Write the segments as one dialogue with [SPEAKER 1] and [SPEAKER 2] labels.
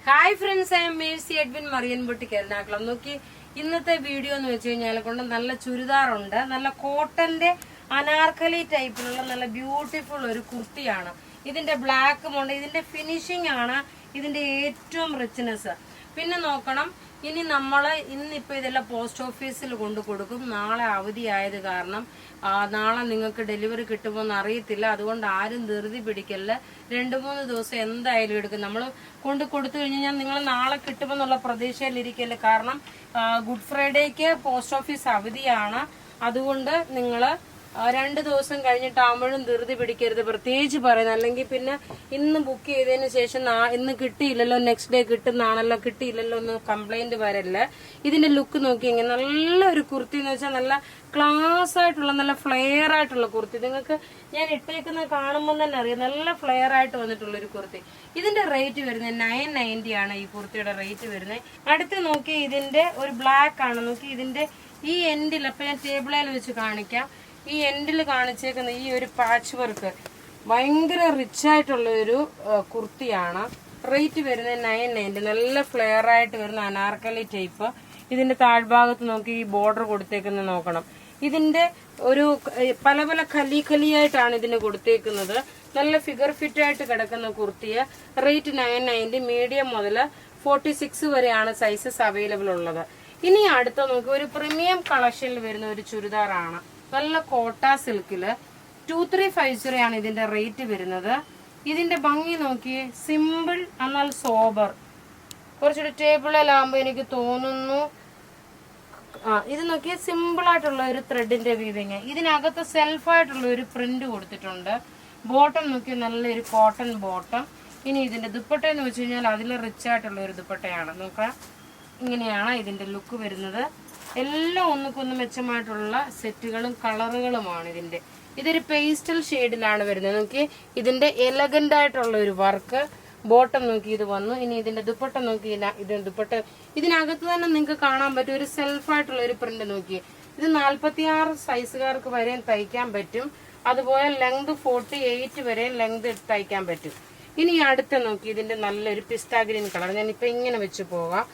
[SPEAKER 1] Hi friends, I am Mercy Edwin മറിയൻപൊട്ടിക്ക് എറണാകുളം. നോക്കി, ഇന്നത്തെ വീഡിയോ എന്ന് വെച്ച് കഴിഞ്ഞാൽ കൊണ്ട് നല്ല ചുരിദാറുണ്ട്, നല്ല കോട്ടന്റെ അനാർക്കലി ടൈപ്പിലുള്ള നല്ല ബ്യൂട്ടിഫുൾ ഒരു കുർത്തിയാണ്. ഇതിന്റെ ബ്ലാക്കും ഉണ്ട്. ഇതിന്റെ ഫിനിഷിംഗ് ആണ് ഇതിന്റെ ഏറ്റവും റിച്ച്നെസ്. പിന്നെ നോക്കണം, ഇനി ഇന്നിപ്പോ ഇതെല്ലാം പോസ്റ്റ് ഓഫീസിൽ കൊണ്ടു കൊടുക്കും. നാളെ അവധിയായത് കാരണം നാളെ നിങ്ങൾക്ക് ഡെലിവറി കിട്ടുമോ എന്ന് അറിയത്തില്ല. അതുകൊണ്ട് ആരും ധൃതി പിടിക്കല്ല. 2-3 ദിവസം എന്തായാലും എടുക്കും. നമ്മൾ കൊണ്ട് കൊടുത്തു കഴിഞ്ഞാൽ നിങ്ങൾ നാളെ കിട്ടുമെന്നുള്ള പ്രതീക്ഷയിലിരിക്കല്ലേ. കാരണം ഗുഡ് ഫ്രൈഡേക്ക് പോസ്റ്റ് ഓഫീസ് അവധിയാണ്. അതുകൊണ്ട് നിങ്ങൾ 2 ദിവസം കഴിഞ്ഞിട്ടാകുമ്പോഴും ധൃതി പിടിക്കരുത്, പ്രത്യേകിച്ച് പറയുന്നത്. അല്ലെങ്കിൽ പിന്നെ ഇന്ന് ബുക്ക് ചെയ്തതിന് ശേഷം ഇന്ന് കിട്ടിയില്ലല്ലോ, നെക്സ്റ്റ് ഡേ കിട്ടുന്നാണല്ലോ, കിട്ടിയില്ലല്ലോ എന്ന് കംപ്ലൈന്റ് വരല്ല. ഇതിന്റെ ലുക്ക് നോക്കിയെങ്കിൽ നല്ലൊരു കുർത്തി എന്ന് വെച്ചാൽ നല്ല ക്ലാസ് ആയിട്ടുള്ള നല്ല ഫ്ലെയർ ആയിട്ടുള്ള കുർത്തി. നിങ്ങൾക്ക് ഞാൻ ഇട്ടേക്കുന്നത് കാണുമ്പോൾ തന്നെ അറിയാം, നല്ല ഫ്ലെയർ ആയിട്ട് വന്നിട്ടുള്ള ഒരു കുർത്തി. ഇതിന്റെ റേറ്റ് വരുന്നത് 990 ആണ് ഈ കുർത്തിയുടെ റേറ്റ് വരുന്നത്. അടുത്ത് നോക്കി, ഇതിന്റെ ഒരു ബ്ലാക്ക് ആണ്. നോക്കി, ഇതിന്റെ ഈ എൻഡിൽ, അപ്പൊ ഞാൻ ടേബിളിൽ വെച്ച് കാണിക്കാം. ഈ എൻഡിൽ കാണിച്ചേക്കുന്ന ഈ ഒരു പാച്ച് വർക്ക് ഭയങ്കര റിച്ച് ആയിട്ടുള്ള ഒരു കുർത്തിയാണ്. റേറ്റ് വരുന്നത് 990. നല്ല ഫ്ലെയർ ആയിട്ട് വരുന്ന അനാർക്കലി ടൈപ്പ്. ഇതിന്റെ താഴ്ഭാഗത്ത് നോക്കി ഈ ബോർഡർ കൊടുത്തേക്കുന്നത് നോക്കണം. ഇതിന്റെ ഒരു പല പല കലിയായിട്ടാണ് ഇതിന് കൊടുത്തേക്കുന്നത്. നല്ല ഫിഗർ ഫിറ്റ് ആയിട്ട് കിടക്കുന്ന കുർത്തിയെ റേറ്റ് 990. മീഡിയം മുതൽ 46 വരെയാണ് സൈസസ് അവൈലബിൾ ഉള്ളത്. ഇനി അടുത്ത നോക്കി, ഒരു പ്രീമിയം കളക്ഷനിൽ വരുന്ന ഒരു ചുരിദാറാണ്. നല്ല കോട്ട സിൽക്കില് 2350 ആണ് ഇതിന്റെ റേറ്റ് വരുന്നത്. ഇതിന്റെ ഭംഗി നോക്കിയേ, സിമ്പിൾ എന്നാൽ സോബർ. കുറച്ചൊരു ടേബിളിലാകുമ്പോ എനിക്ക് തോന്നുന്നു. ഇത് നോക്കിയാൽ സിമ്പിൾ ആയിട്ടുള്ള ഒരു ത്രെഡിന്റെ വീവിങ്. ഇതിനകത്ത് സെൽഫായിട്ടുള്ള ഒരു പ്രിന്റ് കൊടുത്തിട്ടുണ്ട്. ബോട്ടം നോക്കിയാൽ നല്ലൊരു കോട്ടൺ ബോട്ടം. ഇനി ഇതിന്റെ ദുപ്പട്ട എന്ന് വെച്ച് കഴിഞ്ഞാൽ അതിൽ റിച്ച് ആയിട്ടുള്ള ഒരു ദുപ്പട്ടയാണ്. നോക്കാം, ഇങ്ങനെയാണ് ഇതിന്റെ ലുക്ക് വരുന്നത്. എല്ലാം ഒന്നുക്കൊന്ന് മെച്ചമായിട്ടുള്ള സെറ്റുകളും കളറുകളുമാണ് ഇതിന്റെ. ഇതൊരു പേസ്റ്റൽ ഷെയ്ഡിലാണ് വരുന്നത്. നോക്കി, ഇതിന്റെ എലഗന്റ് ആയിട്ടുള്ള ഒരു വർക്ക്. ബോട്ടം നോക്കി ഇത് വന്നു. ഇനി ഇതിന്റെ ദുപ്പട്ട നോക്കി, ദുപ്പട്ട ഇതിനകത്ത് തന്നെ നിങ്ങൾക്ക് കാണാൻ പറ്റും ഒരു സെൽഫായിട്ടുള്ള ഒരു പ്രിന്റ്. നോക്കി, ഇത് 46 സൈസുകാർക്ക് വരെ തയ്ക്കാൻ പറ്റും. അതുപോലെ ലെങ്ത് 48 വരെ ലെങ്ത് തയ്ക്കാൻ പറ്റും. ഇനി അടുത്ത നോക്കി, ഇതിന്റെ നല്ലൊരു പിസ്ത ഗ്രീൻ കളർ. ഞാനിപ്പോ ഇങ്ങനെ വെച്ച് പോകാം.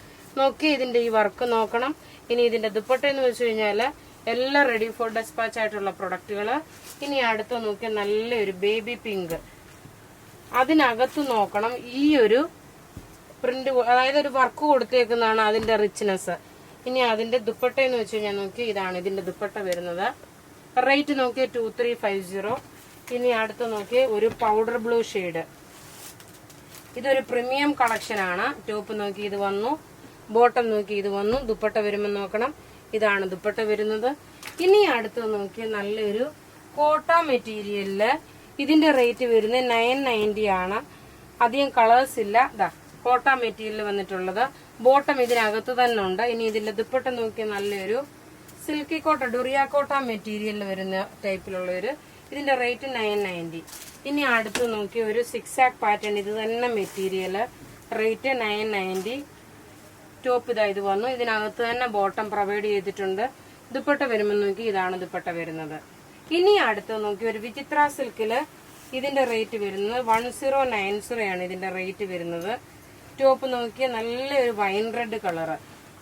[SPEAKER 1] നോക്കി, ഇതിന്റെ ഈ വർക്ക് നോക്കണം. ഇനി ഇതിന്റെ ദുപ്പട്ട എന്ന് വെച്ച് കഴിഞ്ഞാല് എല്ലാം റെഡി ഫോർ ഡെസ്പാച്ച് ആയിട്ടുള്ള പ്രൊഡക്റ്റുകള്. ഇനി അടുത്ത് നോക്കിയ നല്ലൊരു ബേബി പിങ്ക്. അതിനകത്ത് നോക്കണം, ഈ ഒരു പ്രിന്റ്, അതായത് ഒരു വർക്ക് കൊടുത്തേക്കുന്നതാണ് അതിന്റെ റിച്ച്നെസ്. ഇനി അതിന്റെ ദുപ്പട്ട എന്ന് വെച്ച് കഴിഞ്ഞാൽ നോക്കി, ഇതാണ് ഇതിന്റെ ദുപ്പട്ട വരുന്നത്. റേറ്റ് നോക്കിയ 2350. ഇനി അടുത്ത് നോക്കിയ ഒരു പൗഡർ ബ്ലൂ ഷെയ്ഡ്. ഇതൊരു പ്രീമിയം കളക്ഷൻ ആണ്. ടോപ്പ് നോക്കി ഇത് വന്നു, ബോട്ടം നോക്കി ഇത് വന്നു. ദുപ്പട്ട വരുമ്പോൾ നോക്കണം, ഇതാണ് ദുപ്പട്ട വരുന്നത്. ഇനി അടുത്ത് നോക്കി നല്ലൊരു കോട്ട മെറ്റീരിയലില് ഇതിന്റെ റേറ്റ് വരുന്നത് 990 ആണ്. അധികം കളേഴ്സ് ഇല്ല. കോട്ട മെറ്റീരിയൽ വന്നിട്ടുള്ളത്. ബോട്ടം ഇതിനകത്ത് തന്നെ ഉണ്ട്. ഇനി ഇതിന്റെ ദുപ്പട്ട നോക്കി നല്ലൊരു സിൽക്കി കോട്ട, ഡുറിയ കോട്ട മെറ്റീരിയലിൽ വരുന്ന ടൈപ്പിലുള്ള ഒരു, ഇതിന്റെ റേറ്റ് 990. ഇനി അടുത്ത് നോക്കി ഒരു 6 പാറ്റേൺ, ഇത് തന്നെ മെറ്റീരിയല്, റേറ്റ് 990. ടോപ്പ് ഇത് വന്നു. ഇതിനകത്ത് തന്നെ ബോട്ടം പ്രൊവൈഡ് ചെയ്തിട്ടുണ്ട്. ദുപ്പട്ട വരുമ്പോൾ നോക്കി, ഇതാണ് ദുപ്പട്ട വരുന്നത്. ഇനി അടുത്ത് നോക്കി ഒരു വിചിത്ര സിൽക്കില് ഇതിന്റെ റേറ്റ് വരുന്നത് 1090 ആണ് ഇതിന്റെ റേറ്റ് വരുന്നത്. ടോപ്പ് നോക്കിയ നല്ലൊരു വൈൻ റെഡ് കളറ്.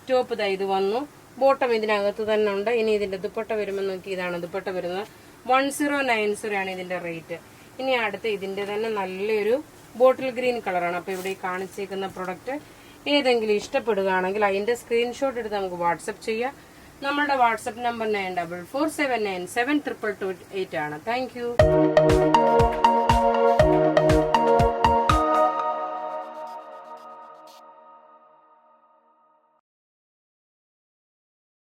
[SPEAKER 1] ടോപ്പ് ഇത് വന്നു. ബോട്ടം ഇതിനകത്ത് തന്നെ ഉണ്ട്. ഇനി ഇതിന്റെ ദുപ്പട്ട വരുമ്പോൾ നോക്കി, ഇതാണ് ദുപ്പട്ട വരുന്നത്. 1090 ആണ് ഇതിന്റെ റേറ്റ്. ഇനി അടുത്ത് ഇതിന്റെ തന്നെ നല്ലൊരു ബോട്ടിൽ ഗ്രീൻ കളറാണ്. അപ്പൊ ഇവിടെ കാണിച്ചേക്കുന്ന പ്രൊഡക്റ്റ് ഏതെങ്കിലും ഇഷ്ടപ്പെടുകയാണെങ്കിൽ അതിന്റെ സ്ക്രീൻഷോട്ട് എടുത്ത് നമുക്ക് വാട്സപ്പ് ചെയ്യാം. നമ്മുടെ വാട്സപ്പ് നമ്പർ 9447972228 ആണ്. Thank you.